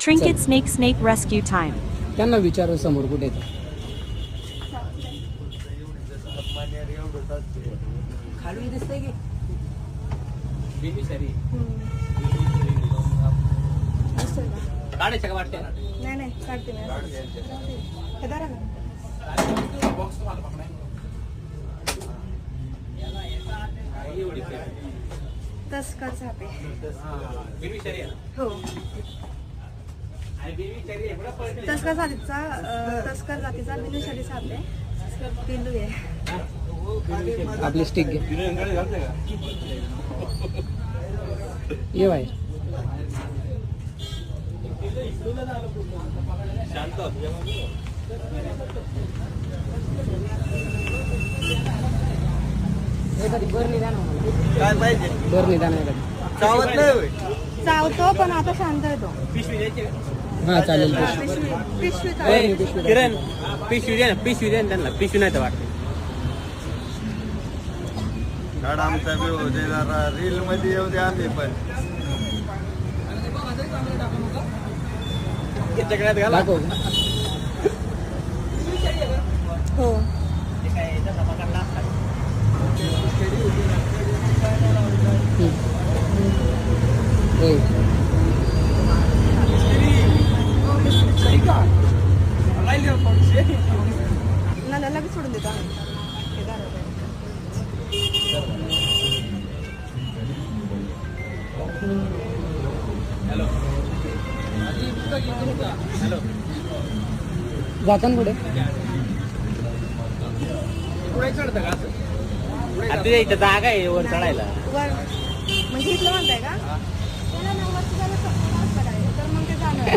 Trinket snake rescue time. त्यांना विचारू समोर कुठे येतं. खाली दिसतंय की काढायचं का वाटते. नाही काढते ना. हे धरा ना. तस्कर सापे हो. तस्कर जातीचा बिनविषारी साप आहे. पिल्लू आहे. आपली स्टिक घे. ये बाई बर निदान काय पाहिजे. बर निदान आहे चावत नाही. चावतो पण आता शांत येतो. हा चालेल. पिशवी किरण पिशवी दे ना. पिशवी दे ना त्यांना. पिशवी नाही तर वाटत आमचा बी होऊ दे जरा. रील मध्ये येऊ दे आम्ही पण. दाखव. हो. ना लगेच सोडून देतो आम्ही. हे धरा. जाताना पुढे तुझ्या इथं जागा आहे वर चढायला. वर म्हणजे इथलं म्हणताय का? त्याला ना वरती जायला तर मग ते जाणार.